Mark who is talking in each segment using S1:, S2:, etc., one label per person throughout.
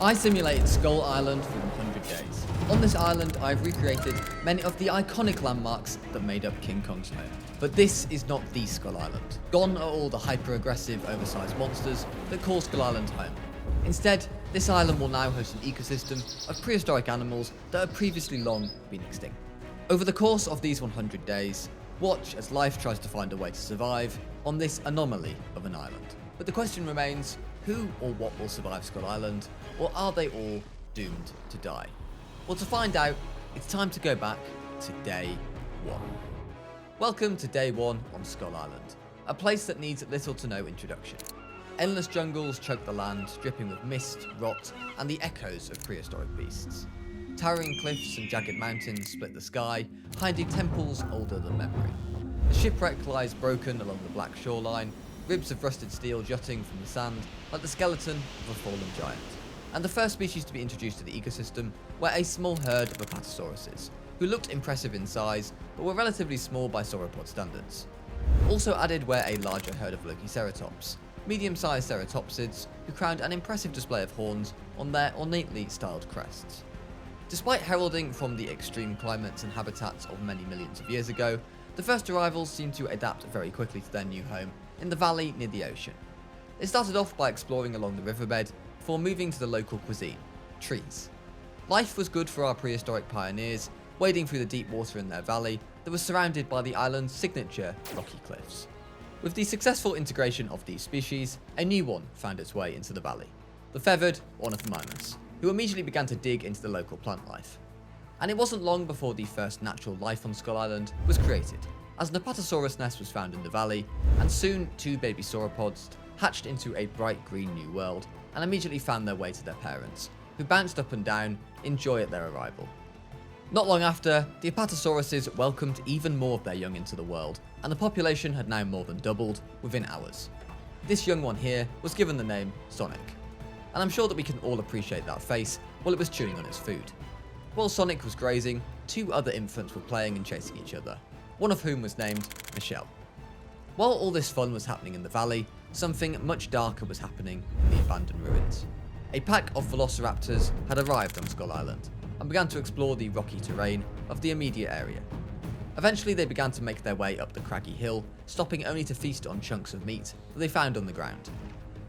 S1: I simulated Skull Island for 100 days. On this island, I've recreated many of the iconic landmarks that made up King Kong's home. But this is not the Skull Island. Gone are all the hyper-aggressive, oversized monsters that call Skull Island home. Instead, this island will now host an ecosystem of prehistoric animals that have previously long been extinct. Over the course of these 100 days, watch as life tries to find a way to survive on this anomaly of an island. But the question remains, who or what will survive Skull Island, or are they all doomed to die? Well, to find out, it's time to go back to day one. Welcome to day one on Skull Island, a place that needs little to no introduction. Endless jungles choke the land, dripping with mist, rot, and the echoes of prehistoric beasts. Towering cliffs and jagged mountains split the sky, hiding temples older than memory. The shipwreck lies broken along the black shoreline, ribs of rusted steel jutting from the sand like the skeleton of a fallen giant. And the first species to be introduced to the ecosystem were a small herd of Apatosauruses, who looked impressive in size but were relatively small by sauropod standards. Also added were a larger herd of Lokiceratops, medium-sized ceratopsids who crowned an impressive display of horns on their ornately styled crests. Despite heralding from the extreme climates and habitats of many millions of years ago, the first arrivals seemed to adapt very quickly to their new home in the valley near the ocean. They started off by exploring along the riverbed before moving to the local cuisine, trees. Life was good for our prehistoric pioneers, wading through the deep water in their valley that was surrounded by the island's signature rocky cliffs. With the successful integration of these species, a new one found its way into the valley, the feathered Ornithomimus, who immediately began to dig into the local plant life. And it wasn't long before the first natural life on Skull Island was created, as an Apatosaurus nest was found in the valley, and soon two baby sauropods hatched into a bright green new world and immediately found their way to their parents, who bounced up and down in joy at their arrival. Not long after, the Apatosauruses welcomed even more of their young into the world, and the population had now more than doubled within hours. This young one here was given the name Sonic, and I'm sure that we can all appreciate that face while it was chewing on its food. While Sonic was grazing, two other infants were playing and chasing each other, one of whom was named Michelle. While all this fun was happening in the valley, something much darker was happening in the abandoned ruins. A pack of velociraptors had arrived on Skull Island and began to explore the rocky terrain of the immediate area. Eventually they began to make their way up the craggy hill, stopping only to feast on chunks of meat that they found on the ground.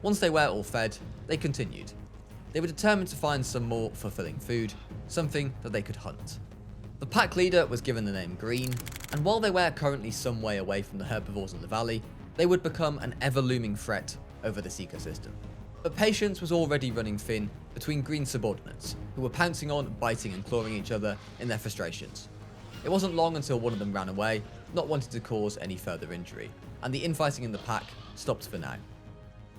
S1: Once they were all fed, they continued. They were determined to find some more fulfilling food, something that they could hunt. The pack leader was given the name Green, and while they were currently some way away from the herbivores in the valley, they would become an ever-looming threat over this ecosystem. But patience was already running thin between Green's subordinates, who were pouncing on, biting and clawing each other in their frustrations. It wasn't long until one of them ran away, not wanting to cause any further injury, and the infighting in the pack stopped for now.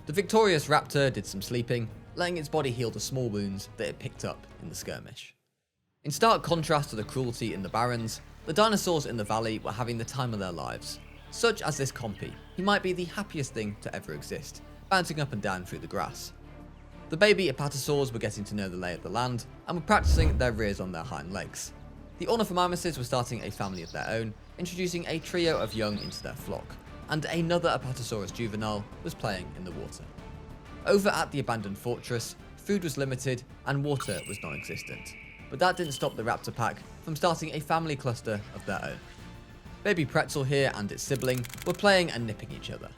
S1: The victorious Raptor did some sleeping, letting its body heal the small wounds that it picked up in the skirmish. In stark contrast to the cruelty in the barrens, the dinosaurs in the valley were having the time of their lives. Such as this Compy, he might be the happiest thing to ever exist, bouncing up and down through the grass. The baby Apatosaurs were getting to know the lay of the land and were practicing their rears on their hind legs. The Ornithomimuses were starting a family of their own, introducing a trio of young into their flock, and another Apatosaurus juvenile was playing in the water. Over at the abandoned fortress, food was limited and water was non-existent, but that didn't stop the Raptor pack from starting a family cluster of their own. Baby Pretzel here and its sibling were playing and nipping each other,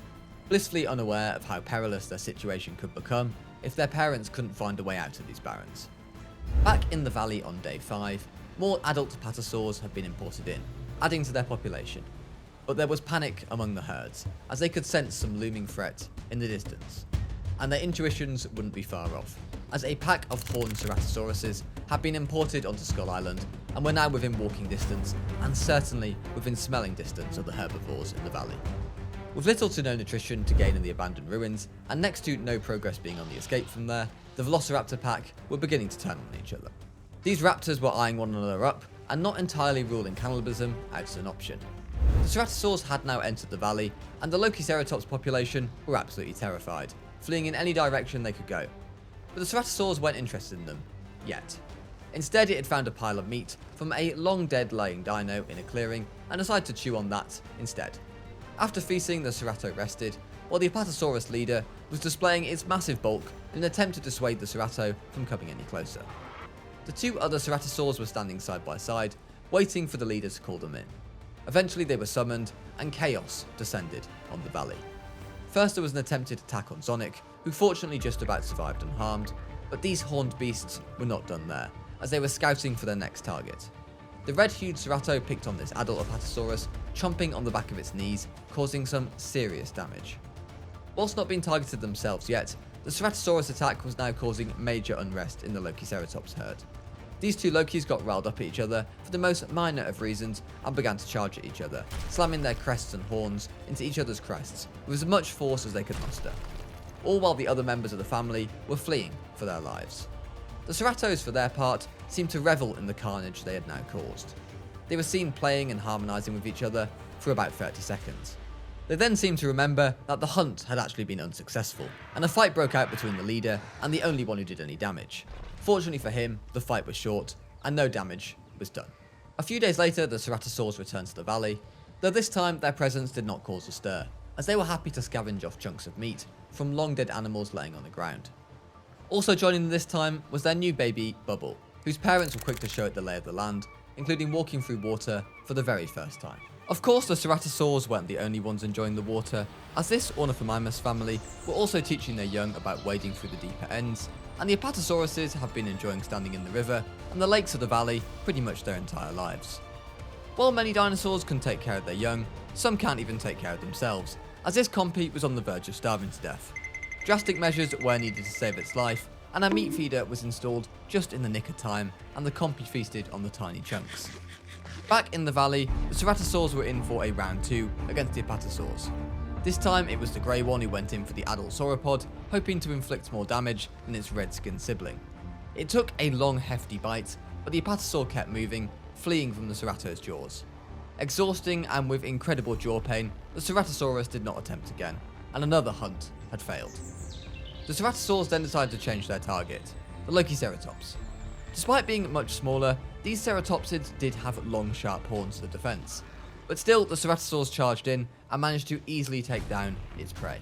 S1: blissfully unaware of how perilous their situation could become if their parents couldn't find a way out of these barrens. Back in the valley on day 5, more adult Apatosaurs had been imported in, adding to their population. But there was panic among the herds, as they could sense some looming threat in the distance. And their intuitions wouldn't be far off, as a pack of horned Ceratosauruses had been imported onto Skull Island and were now within walking distance and certainly within smelling distance of the herbivores in the valley. With little to no nutrition to gain in the abandoned ruins, and next to no progress being on the escape from there, the Velociraptor pack were beginning to turn on each other. These raptors were eyeing one another up and not entirely ruling cannibalism out as an option. The Ceratosaurs had now entered the valley, and the Lokiceratops population were absolutely terrified, fleeing in any direction they could go. But the Ceratosaurs weren't interested in them, yet. Instead, it had found a pile of meat from a long dead lying dino in a clearing and decided to chew on that instead. After feasting, the Cerato rested, while the Apatosaurus leader was displaying its massive bulk in an attempt to dissuade the Cerato from coming any closer. The two other Ceratosaurs were standing side by side, waiting for the leader to call them in. Eventually they were summoned, and chaos descended on the valley. First there was an attempted attack on Sonic, who fortunately just about survived unharmed, but these horned beasts were not done there, as they were scouting for their next target. The red-hued Cerato picked on this adult Apatosaurus, chomping on the back of its knees, causing some serious damage. Whilst not being targeted themselves yet, the Ceratosaurus attack was now causing major unrest in the Lokiceratops herd. These two Lokis got riled up at each other for the most minor of reasons and began to charge at each other, slamming their crests and horns into each other's crests with as much force as they could muster, all while the other members of the family were fleeing for their lives. The Ceratos, for their part, seemed to revel in the carnage they had now caused. They were seen playing and harmonising with each other for about 30 seconds. They then seemed to remember that the hunt had actually been unsuccessful, and a fight broke out between the leader and the only one who did any damage. Fortunately for him, the fight was short, and no damage was done. A few days later, the Ceratosaurs returned to the valley, though this time their presence did not cause a stir, as they were happy to scavenge off chunks of meat from long dead animals laying on the ground. Also joining them this time was their new baby, Bubble, whose parents were quick to show it the lay of the land, including walking through water for the very first time. Of course, the Ceratosaurs weren't the only ones enjoying the water, as this Ornithomimus family were also teaching their young about wading through the deeper ends, and the Apatosauruses have been enjoying standing in the river and the lakes of the valley pretty much their entire lives. While many dinosaurs can take care of their young, some can't even take care of themselves, as this compy was on the verge of starving to death. Drastic measures were needed to save its life, and a meat feeder was installed just in the nick of time, and the compy feasted on the tiny chunks. Back in the valley, the Ceratosaurs were in for a round 2 against the Apatosaurs. This time it was the grey one who went in for the adult sauropod, hoping to inflict more damage than its red-skinned sibling. It took a long hefty bite, but the Apatosaur kept moving, fleeing from the Cerato's jaws. Exhausting and with incredible jaw pain, the Ceratosaurus did not attempt again, and another hunt had failed. The Ceratosaurs then decided to change their target, the Lokiceratops. Despite being much smaller, these ceratopsids did have long sharp horns for defense, but still the Ceratosaurs charged in and managed to easily take down its prey.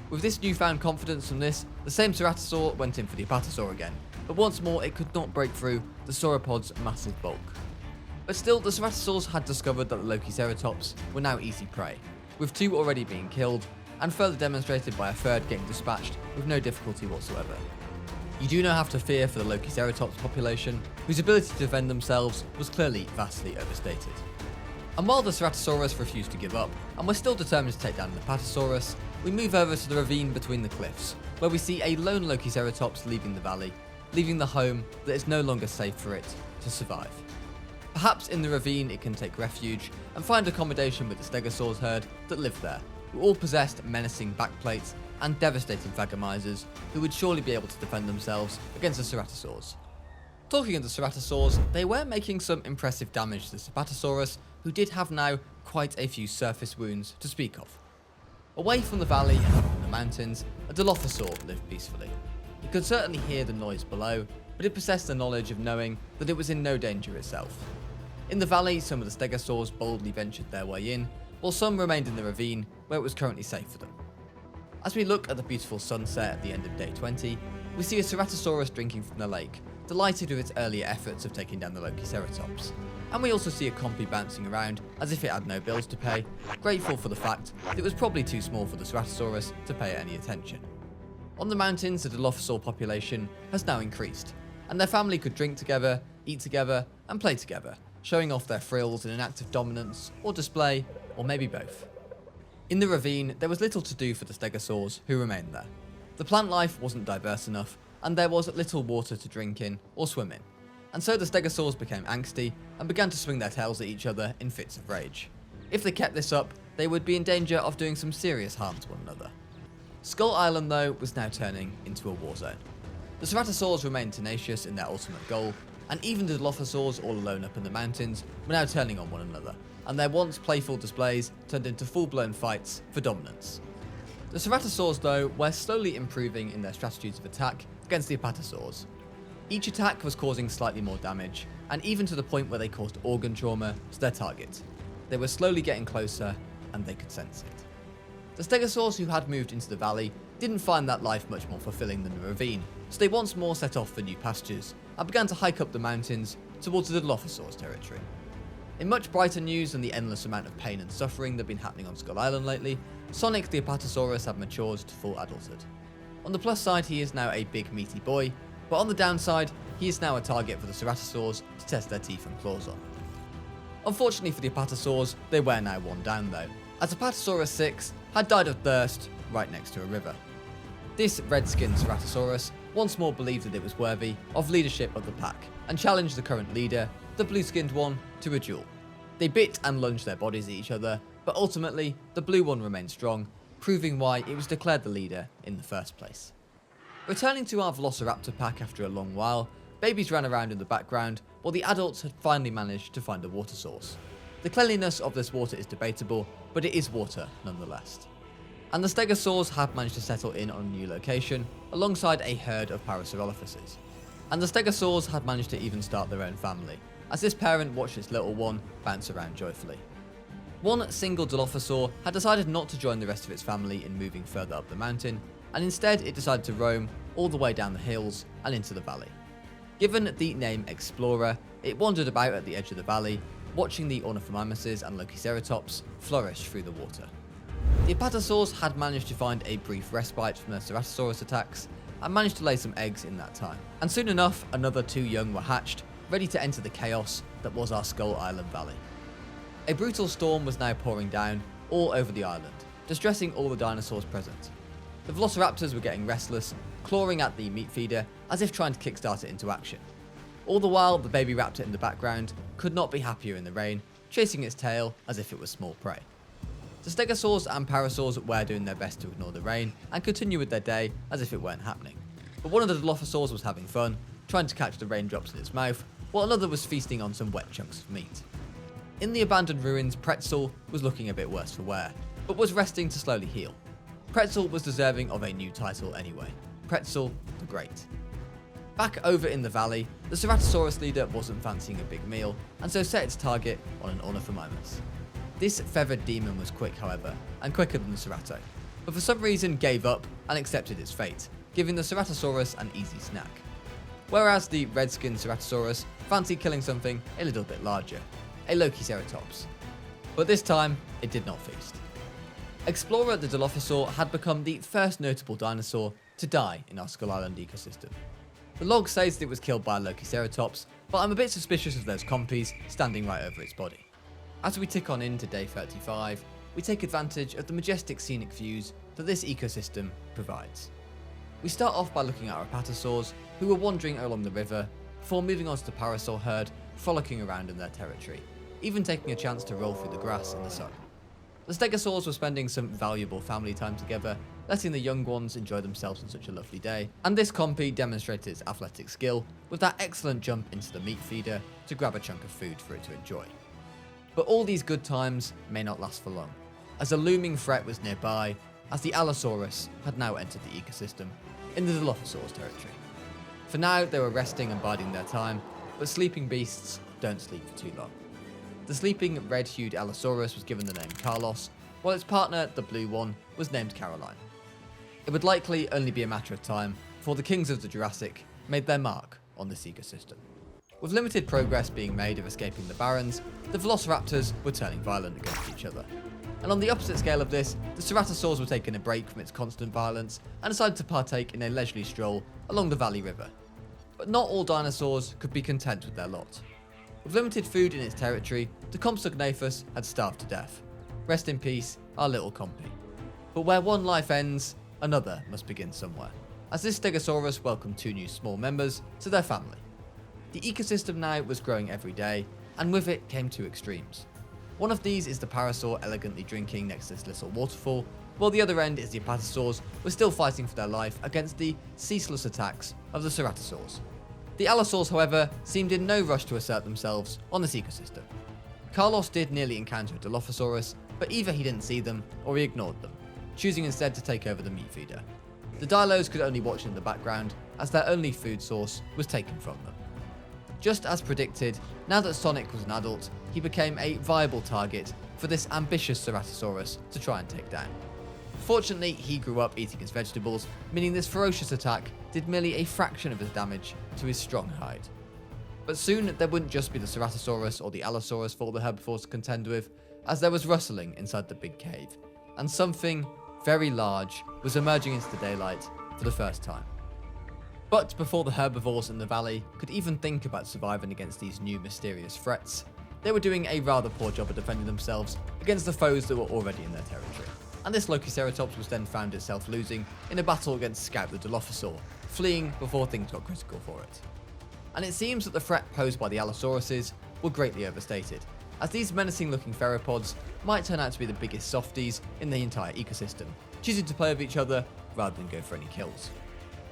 S1: With this newfound confidence from this, the same Ceratosaur went in for the Apatosaur again, but once more it could not break through the sauropod's massive bulk. But still, the Ceratosaurs had discovered that the Lokiceratops were now easy prey, with 2 already being killed, and further demonstrated by a third getting dispatched with no difficulty whatsoever. You do now have to fear for the Lokiceratops population, whose ability to defend themselves was clearly vastly overstated. And while the Ceratosaurus refused to give up, and was still determined to take down the Apatosaurus, we move over to the ravine between the cliffs, where we see a lone Lokiceratops leaving the valley, leaving the home that is no longer safe for it to survive. Perhaps in the ravine it can take refuge and find accommodation with the Stegosaurus herd that lived there, who all possessed menacing backplates and devastating Thagomisers who would surely be able to defend themselves against the Ceratosaurs. Talking of the Ceratosaurs, they were making some impressive damage to the Apatosaurus, who did have now quite a few surface wounds to speak of. Away from the valley and up in the mountains, a Dilophosaur lived peacefully. It could certainly hear the noise below, but it possessed the knowledge of knowing that it was in no danger itself. In the valley, some of the Stegosaurs boldly ventured their way in, while some remained in the ravine where it was currently safe for them. As we look at the beautiful sunset at the end of day 20, we see a Ceratosaurus drinking from the lake, delighted with its earlier efforts of taking down the Lokiceratops. And we also see a compy bouncing around as if it had no bills to pay, grateful for the fact that it was probably too small for the Ceratosaurus to pay any attention. On the mountains, the Dilophosaur population has now increased, and their family could drink together, eat together, and play together, showing off their frills in an act of dominance, or display, or maybe both. In the ravine, there was little to do for the Stegosaurs who remained there. The plant life wasn't diverse enough, and there was little water to drink in or swim in. And so the Stegosaurs became angsty and began to swing their tails at each other in fits of rage. If they kept this up, they would be in danger of doing some serious harm to one another. Skull Island, though, was now turning into a war zone. The Ceratosaurs remained tenacious in their ultimate goal, and even the Dilophosaurs all alone up in the mountains were now turning on one another, and their once playful displays turned into full-blown fights for dominance. The Ceratosaurs, though, were slowly improving in their strategies of attack against the Apatosaurs. Each attack was causing slightly more damage, and even to the point where they caused organ trauma to their target. They were slowly getting closer, and they could sense it. The Stegosaurs who had moved into the valley didn't find that life much more fulfilling than the ravine, so they once more set off for new pastures and began to hike up the mountains towards the Dilophosaurus territory. In much brighter news than the endless amount of pain and suffering that have been happening on Skull Island lately, Sonic the Apatosaurus had matured to full adulthood. On the plus side, he is now a big meaty boy, but on the downside, he is now a target for the Ceratosaurs to test their teeth and claws on. Unfortunately for the Apatosaurs, they were now one down though, as Apatosaurus 6 had died of thirst right next to a river. This red-skinned Ceratosaurus once more believed that it was worthy of leadership of the pack, and challenged the current leader, the blue-skinned one, to a duel. They bit and lunged their bodies at each other, but ultimately, the blue one remained strong, proving why it was declared the leader in the first place. Returning to our Velociraptor pack after a long while, babies ran around in the background while the adults had finally managed to find a water source. The cleanliness of this water is debatable, but it is water nonetheless. And the Stegosaurs had managed to settle in on a new location, alongside a herd of Parasaurolophuses. And the Stegosaurs had managed to even start their own family, as this parent watched its little one bounce around joyfully. One single Dilophosaur had decided not to join the rest of its family in moving further up the mountain, and instead it decided to roam all the way down the hills and into the valley. Given the name Explorer, it wandered about at the edge of the valley, watching the Ornithomimuses and Lokiceratops flourish through the water. The Apatosaurs had managed to find a brief respite from the Ceratosaurus attacks, and managed to lay some eggs in that time. And soon enough, another 2 young were hatched, ready to enter the chaos that was our Skull Island Valley. A brutal storm was now pouring down all over the island, distressing all the dinosaurs present. The Velociraptors were getting restless, clawing at the meat feeder as if trying to kickstart it into action. All the while, the baby raptor in the background could not be happier in the rain, chasing its tail as if it was small prey. The Stegosaurs and Parasaurs were doing their best to ignore the rain and continue with their day as if it weren't happening. But one of the Dilophosaurs was having fun, trying to catch the raindrops in its mouth, while another was feasting on some wet chunks of meat. In the abandoned ruins, Pretzel was looking a bit worse for wear, but was resting to slowly heal. Pretzel was deserving of a new title anyway, Pretzel the Great. Back over in the valley, the Ceratosaurus leader wasn't fancying a big meal, and so set its target on an Ornithomimus. This feathered demon was quick, however, and quicker than the Cerato, but for some reason gave up and accepted its fate, giving the Ceratosaurus an easy snack. Whereas the red-skinned Ceratosaurus fancied killing something a little bit larger, a Lokiceratops. But this time, it did not feast. Explorer the Dilophosaur had become the first notable dinosaur to die in our Skull Island ecosystem. The log says that it was killed by a Lokiceratops, but I'm a bit suspicious of those compies standing right over its body. As we tick on into day 35, we take advantage of the majestic scenic views that this ecosystem provides. We start off by looking at our Apatosaurs, who were wandering along the river, before moving on to the Parasaur herd, frolicking around in their territory, even taking a chance to roll through the grass in the sun. The Stegosaurs were spending some valuable family time together, letting the young ones enjoy themselves on such a lovely day, and this compy demonstrated its athletic skill with that excellent jump into the meat feeder to grab a chunk of food for it to enjoy. But all these good times may not last for long, as a looming threat was nearby, as the Allosaurus had now entered the ecosystem in the Dilophosaurus territory. For now, they were resting and biding their time, but sleeping beasts don't sleep for too long. The sleeping red-hued Allosaurus was given the name Carlos, while its partner, the blue one, was named Caroline. It would likely only be a matter of time before the kings of the Jurassic made their mark on this ecosystem. With limited progress being made of escaping the Barrens, the Velociraptors were turning violent against each other. And on the opposite scale of this, the Ceratosaurs were taking a break from its constant violence and decided to partake in a leisurely stroll along the Valley River. But not all dinosaurs could be content with their lot. With limited food in its territory, the Compsognathus had starved to death. Rest in peace, our little compy. But where one life ends, another must begin somewhere, as this Stegosaurus welcomed 2 new small members to their family. The ecosystem now was growing every day, and with it came 2 extremes. One of these is the Parasaur elegantly drinking next to this little waterfall, while the other end is the Apatosaurs were still fighting for their life against the ceaseless attacks of the Ceratosaurs. The Allosaurs, however, seemed in no rush to assert themselves on this ecosystem. Carlos did nearly encounter a Dilophosaurus, but either he didn't see them or he ignored them, choosing instead to take over the meat feeder. The Dilos could only watch in the background as their only food source was taken from them. Just as predicted, now that Sonic was an adult, he became a viable target for this ambitious Ceratosaurus to try and take down. Fortunately, he grew up eating his vegetables, meaning this ferocious attack did merely a fraction of his damage to his strong hide. But soon, there wouldn't just be the Ceratosaurus or the Allosaurus for the herbivores to contend with, as there was rustling inside the big cave, and something very large was emerging into the daylight for the first time. But before the herbivores in the valley could even think about surviving against these new mysterious threats, they were doing a rather poor job of defending themselves against the foes that were already in their territory. And this Lokiceratops was then found itself losing in a battle against Scout the Dilophosaur, fleeing before things got critical for it. And it seems that the threat posed by the Allosauruses were greatly overstated, as these menacing looking theropods might turn out to be the biggest softies in the entire ecosystem, choosing to play with each other rather than go for any kills.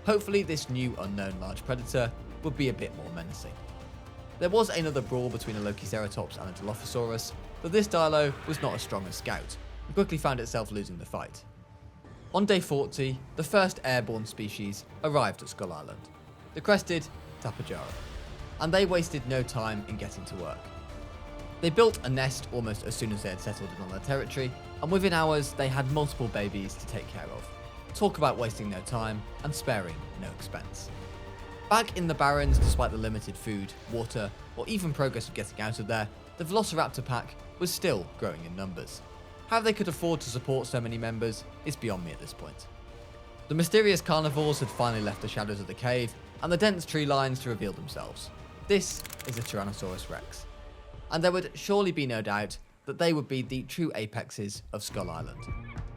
S1: Hopefully this new unknown large predator would be a bit more menacing. There was another brawl between a Lokiceratops and a Dilophosaurus, but this Dilo was not as strong as Scout, and quickly found itself losing the fight. On day 40, the first airborne species arrived at Skull Island, the crested Tapejara, and they wasted no time in getting to work. They built a nest almost as soon as they had settled in on their territory, and within hours they had multiple babies to take care of. Talk about wasting no time and sparing no expense. Back in the Barrens, despite the limited food, water, or even progress of getting out of there, the Velociraptor pack was still growing in numbers. How they could afford to support so many members is beyond me at this point. The mysterious carnivores had finally left the shadows of the cave and the dense tree lines to reveal themselves. This is a Tyrannosaurus Rex, and there would surely be no doubt that they would be the true apexes of Skull Island.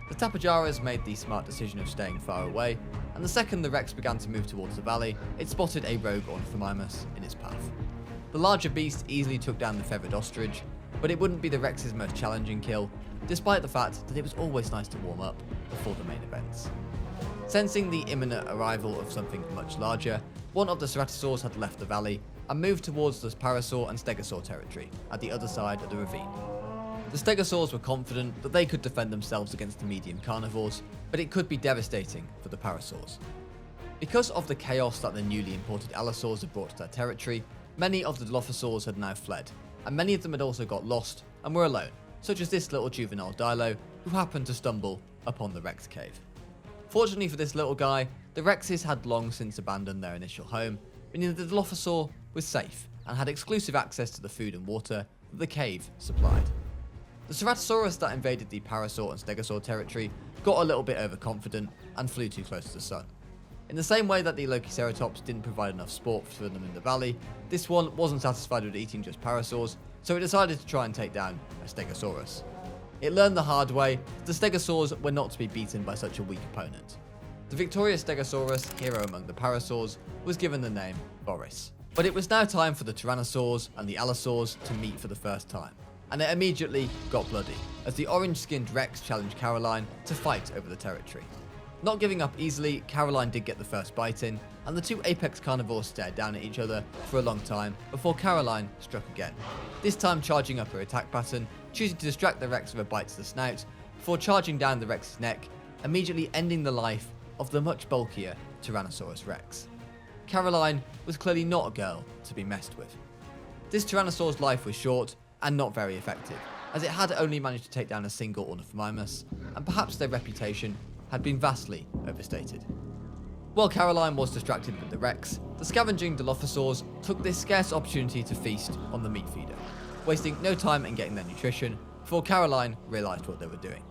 S1: The Tapejaras made the smart decision of staying far away, and the second the Rex began to move towards the valley, it spotted a rogue Ornithomimus in its path. The larger beast easily took down the feathered ostrich, but it wouldn't be the Rex's most challenging kill, despite the fact that it was always nice to warm up before the main events. Sensing the imminent arrival of something much larger, one of the Ceratosaurs had left the valley and moved towards the Parasaur and Stegosaur territory at the other side of the ravine. The Stegosaurs were confident that they could defend themselves against the medium carnivores, but it could be devastating for the Parasaurs. Because of the chaos that the newly imported Allosaurs had brought to their territory, many of the Dilophosaurs had now fled, and many of them had also got lost and were alone, such as this little juvenile Dilo who happened to stumble upon the Rex cave. Fortunately for this little guy, the Rexes had long since abandoned their initial home, meaning that the Dilophosaur was safe and had exclusive access to the food and water that the cave supplied. The Ceratosaurus that invaded the Parasaur and Stegosaur territory got a little bit overconfident and flew too close to the sun. In the same way that the Lokiceratops didn't provide enough sport for them in the valley, this one wasn't satisfied with eating just Parasaurs, so it decided to try and take down a Stegosaurus. It learned the hard way that the Stegosaurs were not to be beaten by such a weak opponent. The victorious Stegosaurus, hero among the Parasaurs, was given the name Boris. But it was now time for the Tyrannosaurs and the Allosaurs to meet for the first time, and it immediately got bloody, as the orange-skinned Rex challenged Caroline to fight over the territory. Not giving up easily, Caroline did get the first bite in, and the two apex carnivores stared down at each other for a long time before Caroline struck again, this time charging up her attack pattern, choosing to distract the Rex with a bite to the snout, before charging down the Rex's neck, immediately ending the life of the much bulkier Tyrannosaurus Rex. Caroline was clearly not a girl to be messed with. This Tyrannosaur's life was short and not very effective, as it had only managed to take down a single Ornithomimus, and perhaps their reputation had been vastly overstated. While Caroline was distracted with the Rex, the scavenging Dilophosaurs took this scarce opportunity to feast on the meat feeder, wasting no time in getting their nutrition before Caroline realised what they were doing.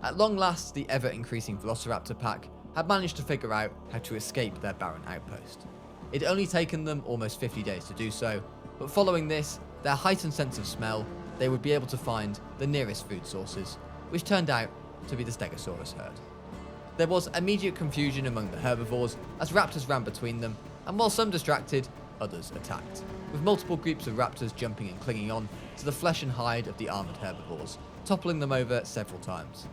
S1: At long last, the ever-increasing Velociraptor pack had managed to figure out how to escape their barren outpost. It had only taken them almost 50 days to do so, but following this, their heightened sense of smell, they would be able to find the nearest food sources, which turned out to be the Stegosaurus herd. There was immediate confusion among the herbivores as raptors ran between them, and while some distracted, others attacked, with multiple groups of raptors jumping and clinging on to the flesh and hide of the armoured herbivores, toppling them over several times.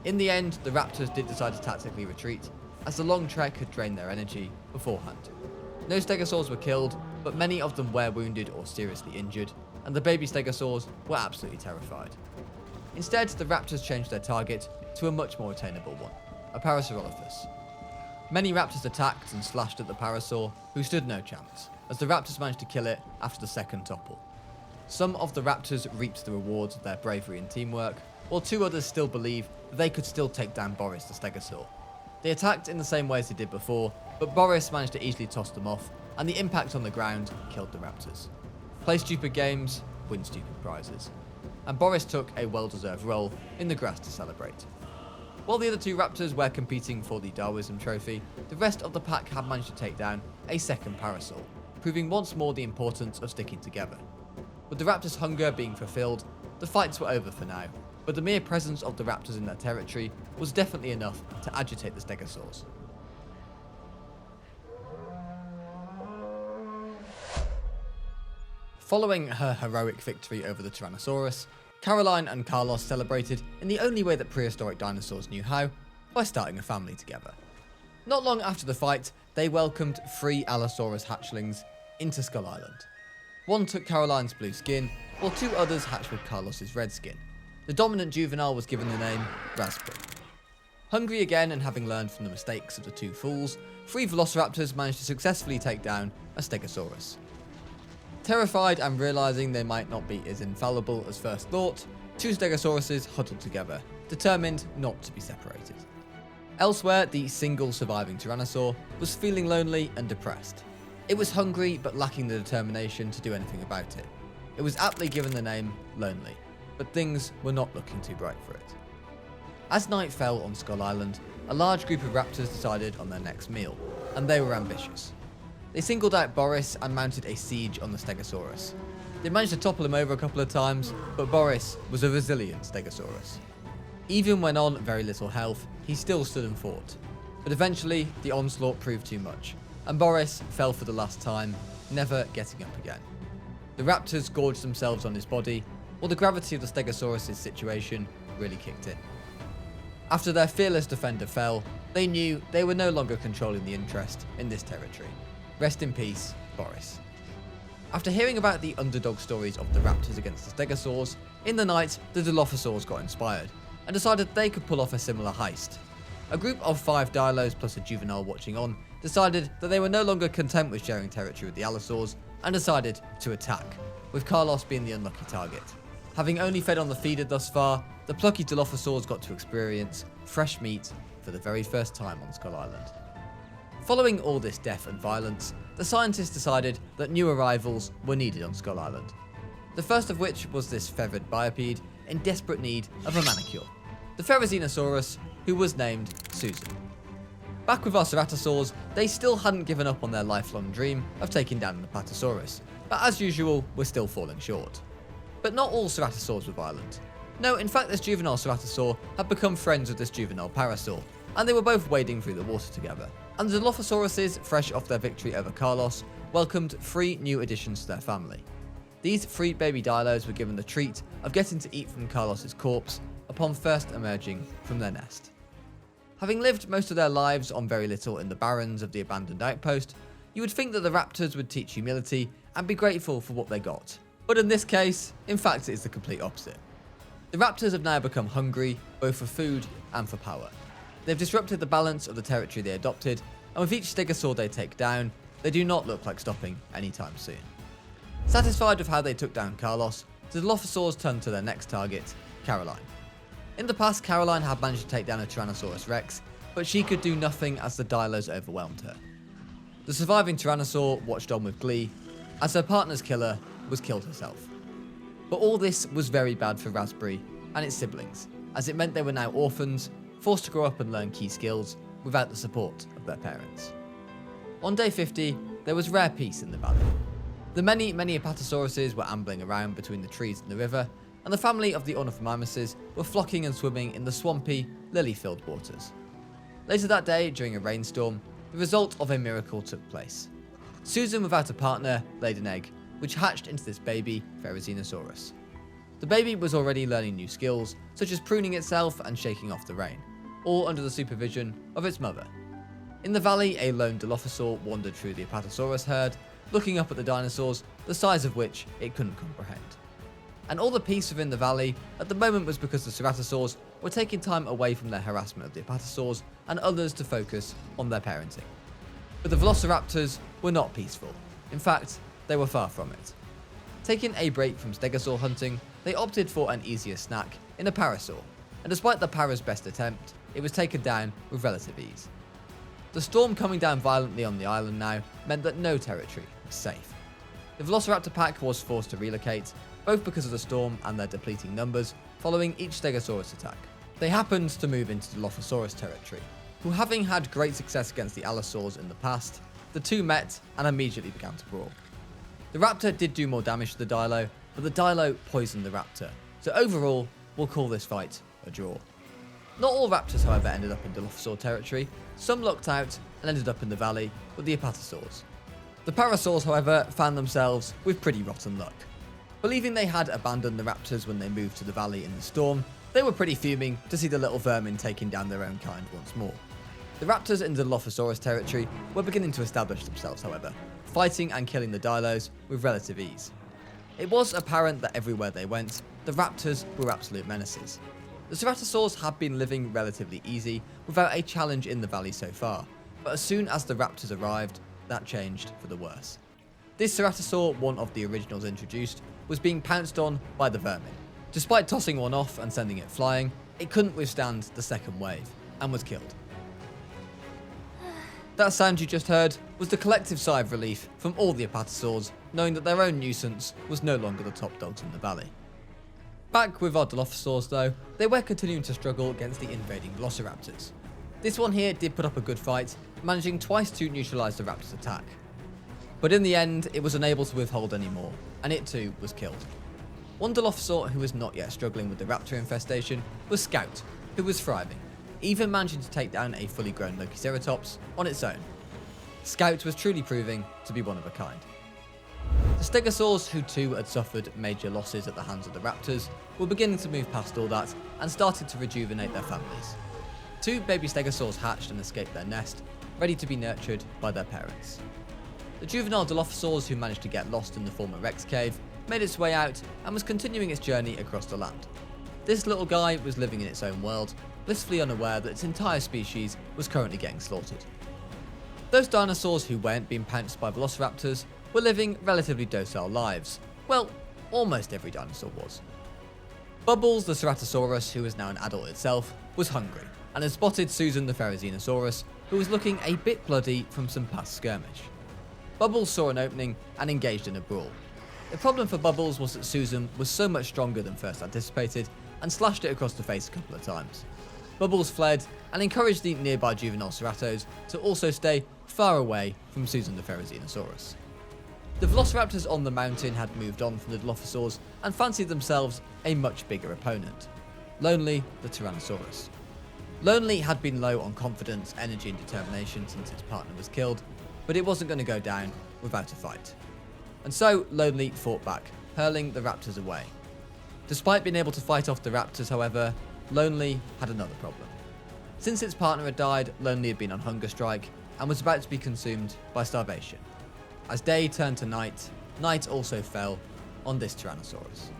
S1: In the end, the raptors did decide to tactically retreat, as the long trek had drained their energy beforehand. No Stegosaurs were killed, but many of them were wounded or seriously injured, and the baby Stegosaurs were absolutely terrified. Instead, the raptors changed their target to a much more attainable one, a Parasaurolophus. Many raptors attacked and slashed at the Parasaur, who stood no chance, as the raptors managed to kill it after the second topple. Some of the raptors reaped the rewards of their bravery and teamwork, while 2 others still believe that they could still take down Boris the Stegosaur. They attacked in the same way as they did before, but Boris managed to easily toss them off, and the impact on the ground killed the Raptors. Play stupid games, win stupid prizes. And Boris took a well-deserved role in the grass to celebrate. While the other 2 Raptors were competing for the Darwinism trophy, the rest of the pack had managed to take down a second Parasaur, proving once more the importance of sticking together. With the Raptors' hunger being fulfilled, the fights were over for now, but the mere presence of the Raptors in their territory was definitely enough to agitate the Stegosaurs. Following her heroic victory over the Tyrannosaurus, Caroline and Carlos celebrated in the only way that prehistoric dinosaurs knew how, by starting a family together. Not long after the fight, they welcomed 3 Allosaurus hatchlings into Skull Island. 1 took Caroline's blue skin, while 2 others hatched with Carlos's red skin. The dominant juvenile was given the name Raspy. Hungry again and having learned from the mistakes of the 2 fools, 3 Velociraptors managed to successfully take down a Stegosaurus. Terrified and realising they might not be as infallible as first thought, 2 Stegosauruses huddled together, determined not to be separated. Elsewhere, the single surviving Tyrannosaur was feeling lonely and depressed. It was hungry but lacking the determination to do anything about it. It was aptly given the name Lonely, but things were not looking too bright for it. As night fell on Skull Island, a large group of raptors decided on their next meal, and they were ambitious. They singled out Boris and mounted a siege on the Stegosaurus. They managed to topple him over a couple of times, but Boris was a resilient Stegosaurus. Even when on very little health, he still stood and fought. But eventually, the onslaught proved too much, and Boris fell for the last time, never getting up again. The raptors gorged themselves on his body, while the gravity of the Stegosaurus' situation really kicked in. After their fearless defender fell, they knew they were no longer controlling the interest in this territory. Rest in peace, Boris. After hearing about the underdog stories of the raptors against the Stegosaurs, in the night the Dilophosaurs got inspired, and decided they could pull off a similar heist. A group of 5 Dilos plus a juvenile watching on decided that they were no longer content with sharing territory with the Allosaurs, and decided to attack, with Carlos being the unlucky target. Having only fed on the feeder thus far, the plucky Dilophosaurs got to experience fresh meat for the very first time on Skull Island. Following all this death and violence, the scientists decided that new arrivals were needed on Skull Island. The first of which was this feathered biped in desperate need of a manicure, the Therizinosaurus, who was named Susan. Back with our Ceratosaurs, they still hadn't given up on their lifelong dream of taking down an Apatosaurus, but as usual, were still falling short. But not all Ceratosaurs were violent. No, in fact this juvenile Ceratosaur had become friends with this juvenile Parasaur, and they were both wading through the water together. And the Dilophosauruses, fresh off their victory over Carlos, welcomed 3 new additions to their family. These 3 baby Dilos were given the treat of getting to eat from Carlos's corpse upon first emerging from their nest. Having lived most of their lives on very little in the barrens of the abandoned outpost, you would think that the raptors would teach humility and be grateful for what they got. But in this case, in fact it is the complete opposite. The raptors have now become hungry, both for food and for power. They've disrupted the balance of the territory they adopted, and with each Stegosaur they take down, they do not look like stopping anytime soon. Satisfied with how they took down Carlos, the Dilophosaurs turned to their next target, Caroline. In the past, Caroline had managed to take down a Tyrannosaurus Rex, but she could do nothing as the Dilos overwhelmed her. The surviving Tyrannosaur watched on with glee, as her partner's killer was killed herself. But all this was very bad for Raspberry and its siblings, as it meant they were now orphans, forced to grow up and learn key skills without the support of their parents. On day 50, there was rare peace in the valley. The many Apatosauruses were ambling around between the trees and the river, and the family of the Ornithomimuses were flocking and swimming in the swampy, lily-filled waters. Later that day, during a rainstorm, the result of a miracle took place. Susan, without a partner, laid an egg, which hatched into this baby, Therizinosaurus. The baby was already learning new skills, such as pruning itself and shaking off the rain, all under the supervision of its mother. In the valley, a lone Dilophosaur wandered through the Apatosaurus herd, looking up at the dinosaurs, the size of which it couldn't comprehend. And all the peace within the valley at the moment was because the Ceratosaurs were taking time away from their harassment of the Apatosaurs and others to focus on their parenting. But the Velociraptors were not peaceful. In fact, they were far from it. Taking a break from stegosaur hunting, they opted for an easier snack in a parasaur, and despite the para's best attempt, it was taken down with relative ease. The storm coming down violently on the island now meant that no territory was safe. The Velociraptor pack was forced to relocate, both because of the storm and their depleting numbers following each Stegosaurus attack. They happened to move into the Allosaurus territory, who, having had great success against the Allosaurs in the past, the two met and immediately began to brawl. The Raptor did do more damage to the Dilo, but the Dilo poisoned the Raptor, so overall, we'll call this fight a draw. Not all Raptors, however, ended up in Dilophosaur territory. Some lucked out and ended up in the valley with the Apatosaurs. The Parasaurs, however, found themselves with pretty rotten luck. Believing they had abandoned the Raptors when they moved to the valley in the storm, they were pretty fuming to see the little vermin taking down their own kind once more. The Raptors in the Dilophosaurus territory were beginning to establish themselves, however, fighting and killing the Dilos with relative ease. It was apparent that everywhere they went, the Raptors were absolute menaces. The Ceratosaurs had been living relatively easy without a challenge in the valley so far, but as soon as the Raptors arrived, that changed for the worse. This Ceratosaur, one of the originals introduced, was being pounced on by the vermin. Despite tossing one off and sending it flying, it couldn't withstand the second wave, and was killed. That sound you just heard was the collective sigh of relief from all the Apatosaurs, knowing that their own nuisance was no longer the top dogs in the valley. Back with our Dilophosaurs though, they were continuing to struggle against the invading Velociraptors. This one here did put up a good fight, managing twice to neutralise the Raptor's attack. But in the end, it was unable to withhold anymore, and it too was killed. One Dilophosaur who was not yet struggling with the Raptor infestation was Scout, who was thriving, even managing to take down a fully grown Lokiceratops on its own. Scout was truly proving to be one of a kind. The Stegosaurs, who too had suffered major losses at the hands of the Raptors, were beginning to move past all that and started to rejuvenate their families. Two baby Stegosaurs hatched and escaped their nest, ready to be nurtured by their parents. The juvenile Dilophosaurs, who managed to get lost in the former Rex cave, made its way out and was continuing its journey across the land. This little guy was living in its own world, blissfully unaware that its entire species was currently getting slaughtered. Those dinosaurs who weren't being pounced by velociraptors were living relatively docile lives. Well, almost every dinosaur was. Bubbles, the Ceratosaurus, who was now an adult itself, was hungry, and had spotted Susan the Therizinosaurus, who was looking a bit bloody from some past skirmish. Bubbles saw an opening and engaged in a brawl. The problem for Bubbles was that Susan was so much stronger than first anticipated, and slashed it across the face a couple of times. Bubbles fled and encouraged the nearby juvenile Ceratos to also stay far away from Susan the Therizinosaurus. The Velociraptors on the mountain had moved on from the Dilophosaurs and fancied themselves a much bigger opponent, Lonely the Tyrannosaurus. Lonely had been low on confidence, energy and determination since its partner was killed, but it wasn't going to go down without a fight. And so Lonely fought back, hurling the Raptors away. Despite being able to fight off the Raptors, however, Lonely had another problem. Since its partner had died, Lonely had been on hunger strike and was about to be consumed by starvation. As day turned to night, night also fell on this Tyrannosaurus.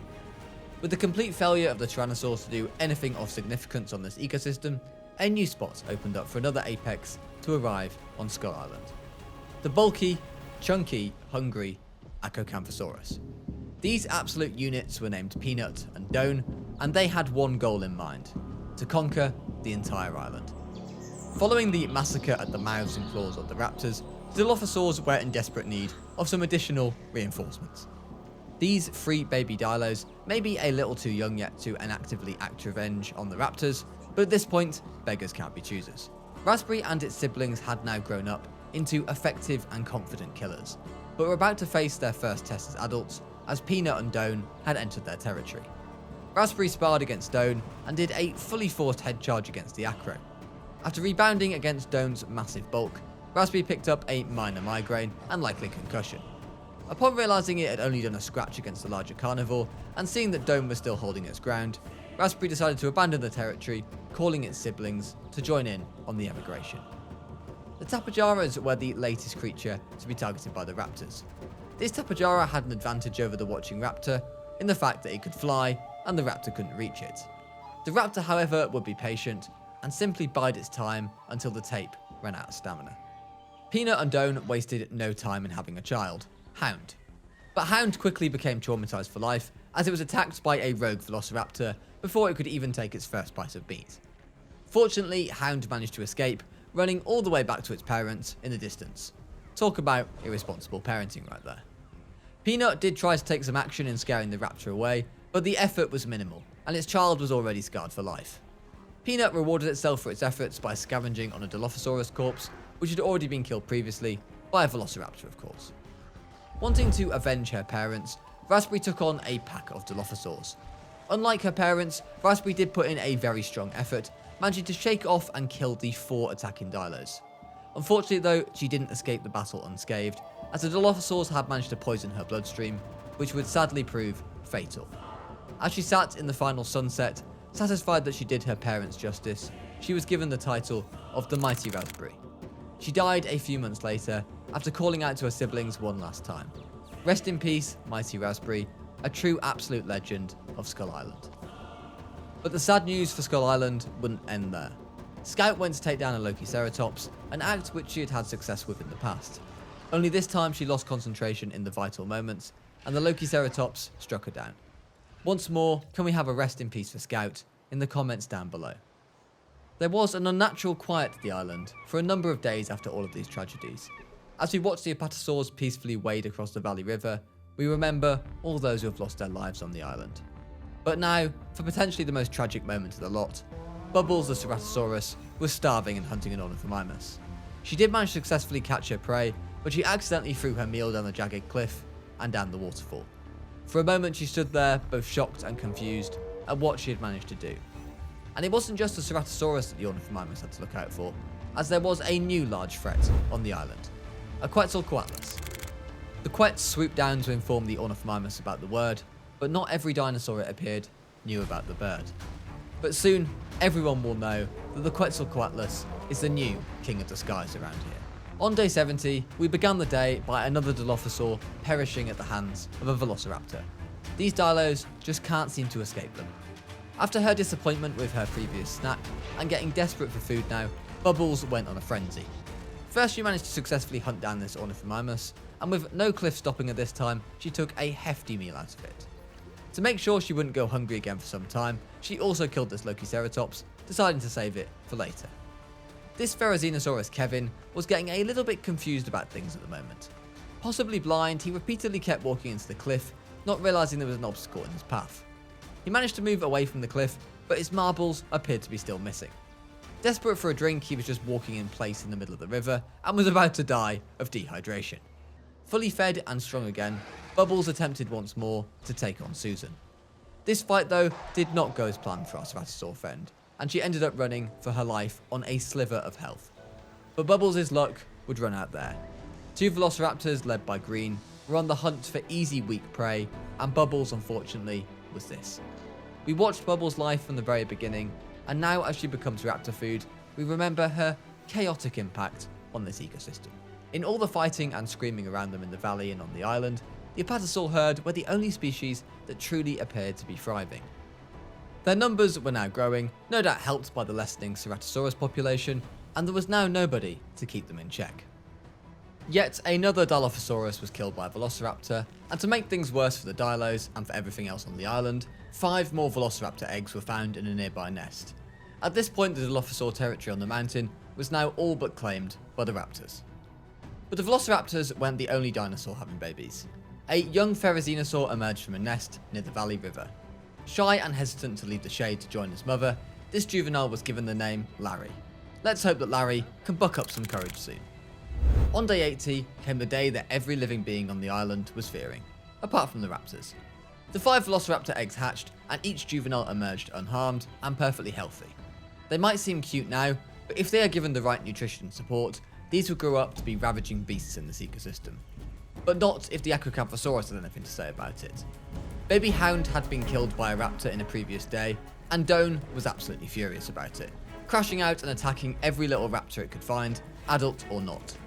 S1: With the complete failure of the Tyrannosaurs to do anything of significance on this ecosystem, a new spot opened up for another apex to arrive on Skull Island. The bulky, chunky, hungry Acocanthosaurus. These absolute units were named Peanut and Done, and they had one goal in mind: to conquer the entire island. Following the massacre at the mouths and claws of the Raptors, the Dilophosaurs were in desperate need of some additional reinforcements. These 3 baby Dilos may be a little too young yet to actively act revenge on the Raptors, but at this point, beggars can't be choosers. Raspberry and its siblings had now grown up into effective and confident killers, but were about to face their first test as adults, as Peanut and Done had entered their territory. Raspberry sparred against Done and did a fully forced head charge against the Acro. After rebounding against Done's massive bulk, Raspberry picked up a minor migraine and likely concussion. Upon realising it had only done a scratch against the larger carnivore, and seeing that Dome was still holding its ground, Raspberry decided to abandon the territory, calling its siblings to join in on the emigration. The Tapajaras were the latest creature to be targeted by the Raptors. This Tapajara had an advantage over the watching Raptor in the fact that it could fly and the Raptor couldn't reach it. The Raptor, however, would be patient and simply bide its time until the tape ran out of stamina. Peanut and Done wasted no time in having a child, Hound. But Hound quickly became traumatized for life as it was attacked by a rogue velociraptor before it could even take its first bite of meat. Fortunately, Hound managed to escape, running all the way back to its parents in the distance. Talk about irresponsible parenting right there. Peanut did try to take some action in scaring the raptor away, but the effort was minimal, and its child was already scarred for life. Peanut rewarded itself for its efforts by scavenging on a Dilophosaurus corpse, which had already been killed previously, by a velociraptor of course. Wanting to avenge her parents, Raspberry took on a pack of Dilophosaurs. Unlike her parents, Raspberry did put in a very strong effort, managing to shake off and kill the 4 attacking Dilos. Unfortunately though, she didn't escape the battle unscathed, as the Dilophosaurs had managed to poison her bloodstream, which would sadly prove fatal. As she sat in the final sunset, satisfied that she did her parents justice, she was given the title of the Mighty Raspberry. She died a few months later, after calling out to her siblings one last time. Rest in peace, Mighty Raspberry, a true absolute legend of Skull Island. But the sad news for Skull Island wouldn't end there. Scout went to take down a Lokiceratops, an act which she had had success with in the past. Only this time she lost concentration in the vital moments, and the Lokiceratops struck her down. Once more, can we have a rest in peace for Scout in the comments down below. There was an unnatural quiet to the island for a number of days after all of these tragedies. As we watched the Apatosaurs peacefully wade across the Valley River, we remember all those who have lost their lives on the island. But now, for potentially the most tragic moment of the lot, Bubbles the Ceratosaurus was starving and hunting an Ornithomimus. She did manage to successfully catch her prey, but she accidentally threw her meal down the jagged cliff and down the waterfall. For a moment she stood there, both shocked and confused at what she had managed to do. And it wasn't just the Ceratosaurus that the Ornithomimus had to look out for, as there was a new large threat on the island, a Quetzalcoatlus. The Quetz swooped down to inform the Ornithomimus about the word, but not every dinosaur it appeared knew about the bird. But soon, everyone will know that the Quetzalcoatlus is the new king of the skies around here. On day 70, we began the day by another Dilophosaur perishing at the hands of a Velociraptor. These Dilos just can't seem to escape them. After her disappointment with her previous snack, and getting desperate for food now, Bubbles went on a frenzy. First she managed to successfully hunt down this Ornithomimus, and with no cliff stopping at this time, she took a hefty meal out of it. To make sure she wouldn't go hungry again for some time, she also killed this Lokiceratops, deciding to save it for later. This Therizinosaurus Kevin was getting a little bit confused about things at the moment. Possibly blind, he repeatedly kept walking into the cliff, not realising there was an obstacle in his path. He managed to move away from the cliff, but his marbles appeared to be still missing. Desperate for a drink, he was just walking in place in the middle of the river, and was about to die of dehydration. Fully fed and strong again, Bubbles attempted once more to take on Susan. This fight though did not go as planned for our Ceratosaur friend, and she ended up running for her life on a sliver of health. But Bubbles' luck would run out there. 2 Velociraptors led by Green were on the hunt for easy weak prey, and Bubbles unfortunately was this. We watched Bubbles' life from the very beginning, and now as she becomes raptor food, we remember her chaotic impact on this ecosystem. In all the fighting and screaming around them in the valley and on the island, the Apatosaur herd were the only species that truly appeared to be thriving. Their numbers were now growing, no doubt helped by the lessening Ceratosaurus population, and there was now nobody to keep them in check. Yet another Dilophosaurus was killed by a Velociraptor, and to make things worse for the Dilos and for everything else on the island, 5 more Velociraptor eggs were found in a nearby nest. At this point, the Dilophosaur territory on the mountain was now all but claimed by the raptors. But the Velociraptors weren't the only dinosaur having babies. A young Therizinosaur emerged from a nest near the Valley River. Shy and hesitant to leave the shade to join his mother, this juvenile was given the name Larry. Let's hope that Larry can buck up some courage soon. On day 80 came the day that every living being on the island was fearing, apart from the raptors. The 5 Velociraptor eggs hatched, and each juvenile emerged unharmed and perfectly healthy. They might seem cute now, but if they are given the right nutrition and support, these will grow up to be ravaging beasts in this ecosystem. But not if the Acrocanthosaurus had anything to say about it. Baby Hound had been killed by a raptor in a previous day, and Doan was absolutely furious about it, crashing out and attacking every little raptor it could find, adult or not.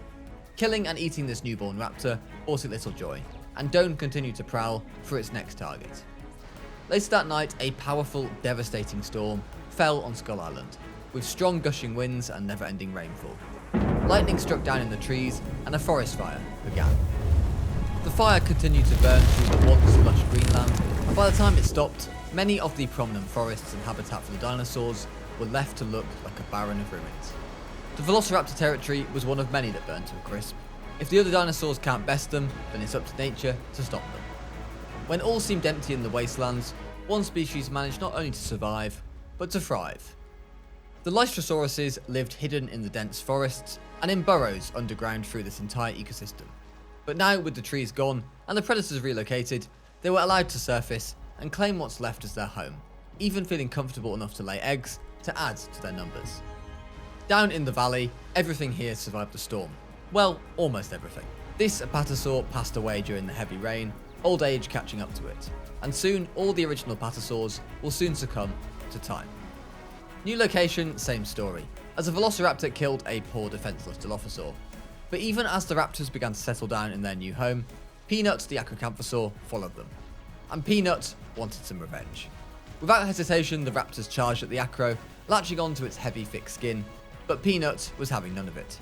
S1: Killing and eating this newborn raptor brought it little joy, and Doan continued to prowl for its next target. Later that night, a powerful, devastating storm fell on Skull Island, with strong gushing winds and never-ending rainfall. Lightning struck down in the trees, and a forest fire began. The fire continued to burn through the once lush greenland, and by the time it stopped, many of the prominent forests and habitat for the dinosaurs were left to look like a barren of ruins. The Velociraptor territory was one of many that burned to a crisp. If the other dinosaurs can't best them, then it's up to nature to stop them. When all seemed empty in the wastelands, one species managed not only to survive, but to thrive. The Lystosauruses lived hidden in the dense forests and in burrows underground through this entire ecosystem. But now, with the trees gone and the predators relocated, they were allowed to surface and claim what's left as their home, even feeling comfortable enough to lay eggs to add to their numbers. Down in the valley, everything here survived the storm. Well, almost everything. This Apatosaur passed away during the heavy rain, old age catching up to it, and soon all the original Apatosaurs will soon succumb to time. New location, same story, as a Velociraptor killed a poor defenseless Dilophosaur. But even as the raptors began to settle down in their new home, Peanut the Acrocanthosaur followed them. And Peanut wanted some revenge. Without hesitation, the raptors charged at the Acro, latching onto its heavy, thick skin, but Peanut was having none of it.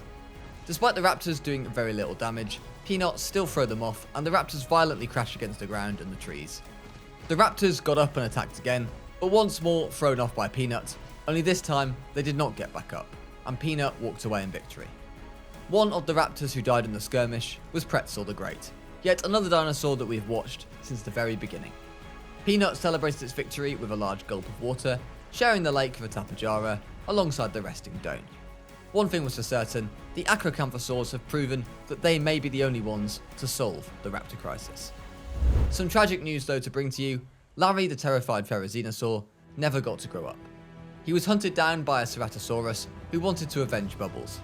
S1: Despite the raptors doing very little damage, Peanut still threw them off, and the raptors violently crashed against the ground and the trees. The raptors got up and attacked again, but once more thrown off by Peanut, only this time they did not get back up, and Peanut walked away in victory. One of the raptors who died in the skirmish was Pretzel the Great, yet another dinosaur that we've watched since the very beginning. Peanut celebrated its victory with a large gulp of water, sharing the lake with a Tapejara alongside the resting Doan. One thing was for certain, the Acrocanthosaurs have proven that they may be the only ones to solve the raptor crisis. Some tragic news though to bring to you: Larry the terrified Therizinosaur never got to grow up. He was hunted down by a Ceratosaurus who wanted to avenge Bubbles.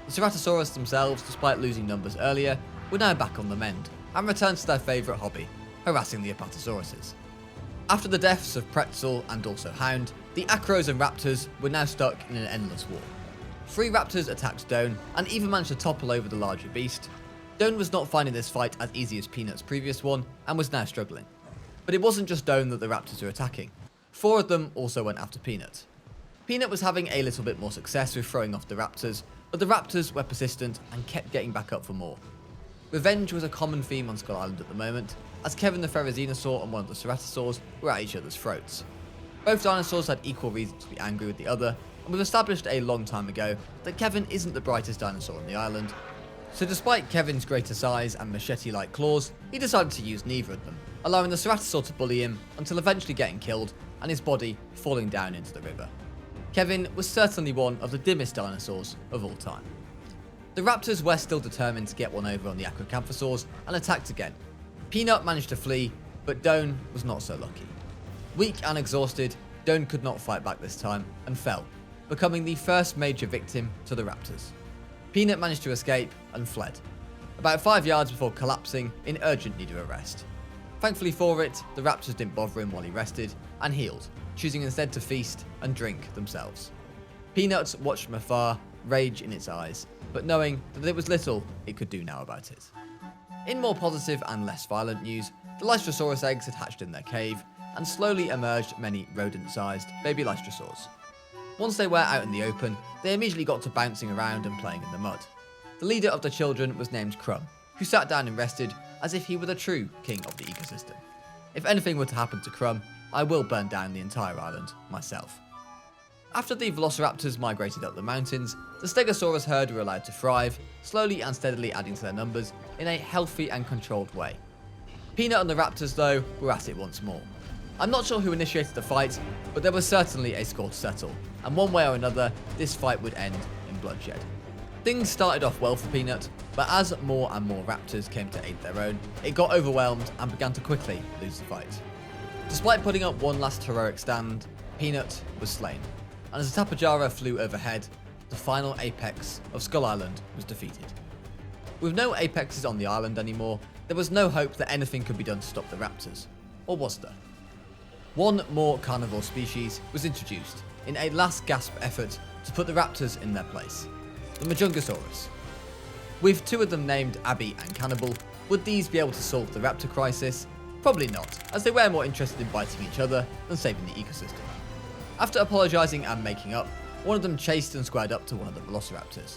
S1: The Ceratosaurus themselves, despite losing numbers earlier, were now back on the mend and returned to their favourite hobby, harassing the Apatosauruses. After the deaths of Pretzel and also Hound, the Acros and Raptors were now stuck in an endless war. 3 raptors attacked Doan and even managed to topple over the larger beast. Doan was not finding this fight as easy as Peanut's previous one and was now struggling. But it wasn't just Doan that the raptors were attacking. 4 of them also went after Peanut. Peanut was having a little bit more success with throwing off the raptors, but the raptors were persistent and kept getting back up for more. Revenge was a common theme on Skull Island at the moment, as Kevin the Therizinosaur and one of the Ceratosaurs were at each other's throats. Both dinosaurs had equal reason to be angry with the other, and we've established a long time ago that Kevin isn't the brightest dinosaur on the island. So despite Kevin's greater size and machete-like claws, he decided to use neither of them, allowing the Ceratosaur to bully him until eventually getting killed and his body falling down into the river. Kevin was certainly one of the dimmest dinosaurs of all time. The raptors were still determined to get one over on the Acrocanthosaurs and attacked again. Peanut managed to flee, but Doan was not so lucky. Weak and exhausted, Doan could not fight back this time and fell, becoming the first major victim to the raptors. Peanut managed to escape and fled, about 5 yards before collapsing in urgent need of a rest. Thankfully for it, the raptors didn't bother him while he rested and healed, choosing instead to feast and drink themselves. Peanut watched from afar, rage in its eyes, but knowing that there was little it could do now about it. In more positive and less violent news, the Lystrosaurus eggs had hatched in their cave, and slowly emerged many rodent-sized baby Lystrosaurs. Once they were out in the open, they immediately got to bouncing around and playing in the mud. The leader of the children was named Crumb, who sat down and rested as if he were the true king of the ecosystem. If anything were to happen to Crumb, I will burn down the entire island myself. After the Velociraptors migrated up the mountains, the Stegosaurus herd were allowed to thrive, slowly and steadily adding to their numbers in a healthy and controlled way. Peanut and the Raptors, though, were at it once more. I'm not sure who initiated the fight, but there was certainly a score to settle, and one way or another, this fight would end in bloodshed. Things started off well for Peanut, but as more and more Raptors came to aid their own, it got overwhelmed and began to quickly lose the fight. Despite putting up one last heroic stand, Peanut was slain, and as the Tapejara flew overhead, the final apex of Skull Island was defeated. With no apexes on the island anymore, there was no hope that anything could be done to stop the raptors. Or was there? One more carnivore species was introduced in a last gasp effort to put the raptors in their place, the Majungasaurus. With 2 of them named Abby and Cannibal, would these be able to solve the raptor crisis? Probably not, as they were more interested in biting each other than saving the ecosystem. After apologising and making up, one of them chased and squared up to one of the Velociraptors.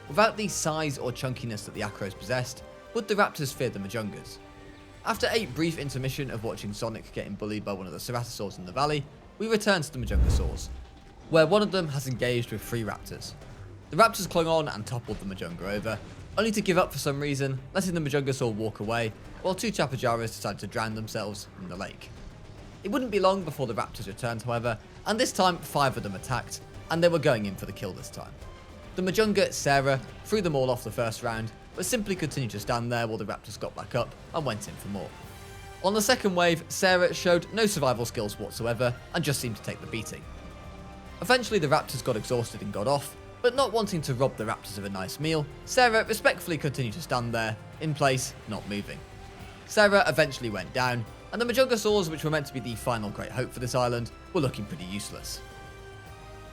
S1: Without the size or chunkiness that the Acros possessed, would the raptors fear the Majungas? After a brief intermission of watching Sonic getting bullied by one of the Ceratosaurs in the valley, we return to the Majungasaurs, where one of them has engaged with 3 raptors. The raptors clung on and toppled the Majunga over, only to give up for some reason, letting the Majungasaur walk away, while 2 Chapajaras decided to drown themselves in the lake. It wouldn't be long before the raptors returned, however, and this time 5 of them attacked, and they were going in for the kill this time. The Majunga, Sarah, threw them all off the first round, but simply continued to stand there while the raptors got back up and went in for more. On the second wave, Sarah showed no survival skills whatsoever and just seemed to take the beating. Eventually the raptors got exhausted and got off, but not wanting to rob the raptors of a nice meal, Sarah respectfully continued to stand there, in place, not moving. Sarah eventually went down, and the Majungasaurs, which were meant to be the final great hope for this island, were looking pretty useless.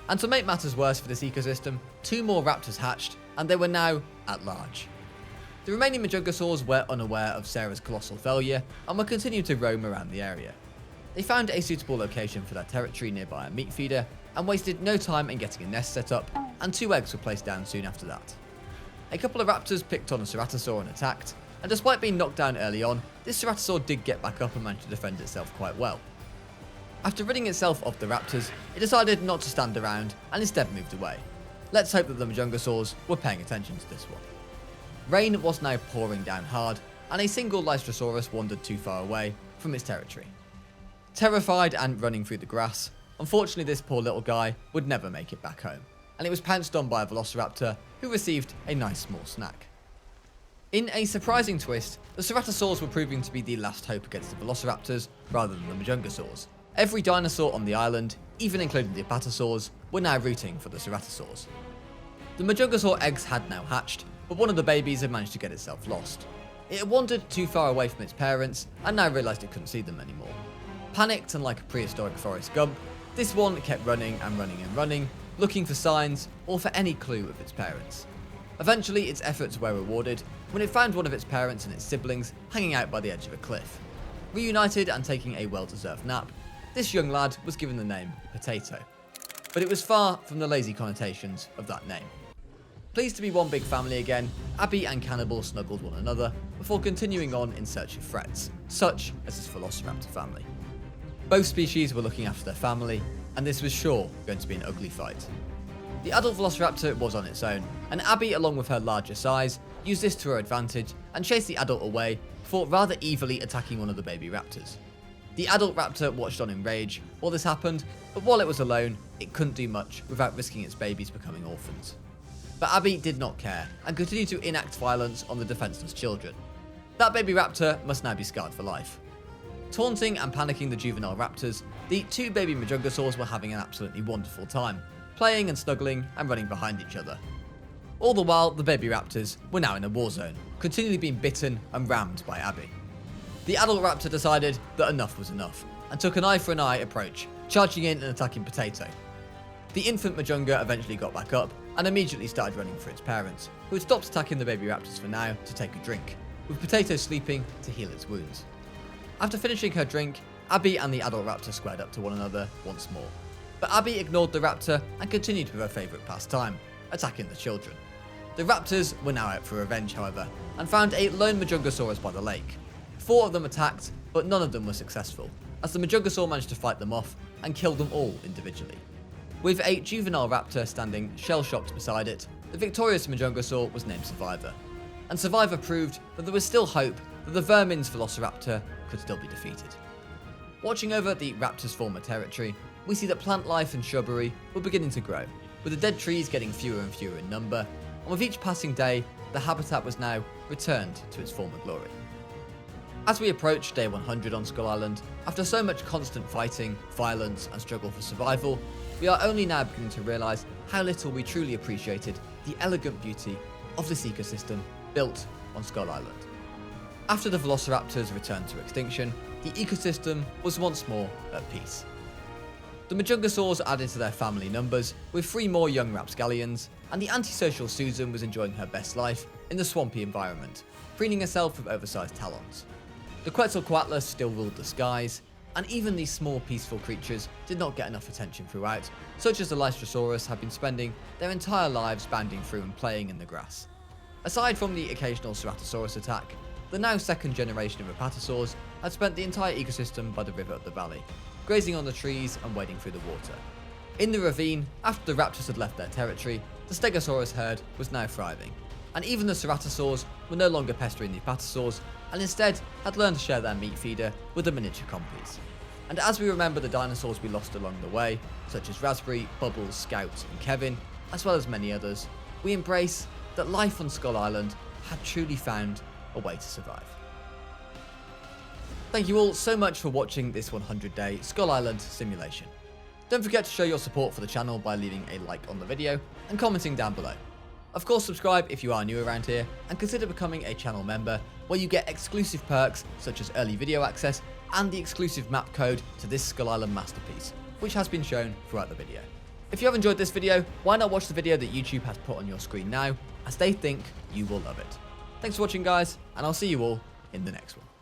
S1: And to make matters worse for this ecosystem, 2 more raptors hatched, and they were now at large. The remaining Majungasaurs were unaware of Sarah's colossal failure and were continuing to roam around the area. They found a suitable location for their territory nearby a meat feeder and wasted no time in getting a nest set up, and 2 eggs were placed down soon after that. A couple of raptors picked on a Ceratosaur and attacked, and despite being knocked down early on, this Ceratosaur did get back up and managed to defend itself quite well. After ridding itself of the raptors, it decided not to stand around and instead moved away. Let's hope that the Majungasaurs were paying attention to this one. Rain was now pouring down hard, and a single Allosaurus wandered too far away from its territory. Terrified and running through the grass, unfortunately this poor little guy would never make it back home, and it was pounced on by a Velociraptor who received a nice small snack. In a surprising twist, the Ceratosaurs were proving to be the last hope against the Velociraptors rather than the Majungasaurs. Every dinosaur on the island, even including the Apatosaurs, were now rooting for the Ceratosaurs. The Majungasaur eggs had now hatched, but one of the babies had managed to get itself lost. It had wandered too far away from its parents and now realised it couldn't see them anymore. Panicked and like a prehistoric Forrest Gump, this one kept running and running and running, looking for signs or for any clue of its parents. Eventually its efforts were rewarded when it found one of its parents and its siblings hanging out by the edge of a cliff. Reunited and taking a well-deserved nap, this young lad was given the name Potato. But it was far from the lazy connotations of that name. Pleased to be one big family again, Abby and Cannibal snuggled one another before continuing on in search of threats, such as this Velociraptor family. Both species were looking after their family, and this was sure going to be an ugly fight. The adult Velociraptor was on its own, and Abby, along with her larger size, used this to her advantage and chased the adult away before rather evilly attacking one of the baby raptors. The adult raptor watched on in rage while this happened, but while it was alone, it couldn't do much without risking its babies becoming orphans. But Abby did not care and continued to enact violence on the defenseless children. That baby raptor must now be scarred for life. Taunting and panicking the juvenile raptors, the 2 baby Majungasaurs were having an absolutely wonderful time, playing and snuggling and running behind each other. All the while, the baby raptors were now in a war zone, continually being bitten and rammed by Abby. The adult raptor decided that enough was enough, and took an eye for an eye approach, charging in and attacking Potato. The infant Majunga eventually got back up, and immediately started running for its parents, who had stopped attacking the baby raptors for now to take a drink, with Potato sleeping to heal its wounds. After finishing her drink, Abby and the adult raptor squared up to one another once more. But Abby ignored the raptor and continued with her favourite pastime, attacking the children. The raptors were now out for revenge, however, and found a lone Majungasaurus by the lake. 4 of them attacked, but none of them were successful, as the Majungasaur managed to fight them off and kill them all individually. With a juvenile raptor standing shell-shocked beside it, the victorious Majungasaur was named Survivor. And Survivor proved that there was still hope that the vermin's Velociraptor could still be defeated. Watching over the raptor's former territory, we see that plant life and shrubbery were beginning to grow, with the dead trees getting fewer and fewer in number, and with each passing day, the habitat was now returned to its former glory. As we approach day 100 on Skull Island, after so much constant fighting, violence and struggle for survival, we are only now beginning to realise how little we truly appreciated the elegant beauty of this ecosystem built on Skull Island. After the Velociraptors returned to extinction, the ecosystem was once more at peace. The Majungasaurs added to their family numbers, with 3 more young rapscallions, and the antisocial Susan was enjoying her best life in the swampy environment, preening herself with oversized talons. The Quetzalcoatlus still ruled the skies, and even these small peaceful creatures did not get enough attention throughout, such as the Allosaurus had been spending their entire lives bounding through and playing in the grass. Aside from the occasional Ceratosaurus attack, the now second generation of Apatosaurs had spent the entire ecosystem by the river up the valley, grazing on the trees and wading through the water. In the ravine, after the Raptors had left their territory, the Stegosaurus herd was now thriving, and even the Ceratosaurs were no longer pestering the Apatosaurs, and instead had learned to share their meat feeder with the miniature compies. And as we remember the dinosaurs we lost along the way, such as Raspberry, Bubbles, Scout and Kevin, as well as many others, we embrace that life on Skull Island had truly found a way to survive. Thank you all so much for watching this 100-day Skull Island simulation. Don't forget to show your support for the channel by leaving a like on the video and commenting down below. Of course, subscribe if you are new around here, and consider becoming a channel member where you get exclusive perks such as early video access and the exclusive map code to this Skull Island masterpiece, which has been shown throughout the video. If you have enjoyed this video, why not watch the video that YouTube has put on your screen now, as they think you will love it. Thanks for watching guys, and I'll see you all in the next one.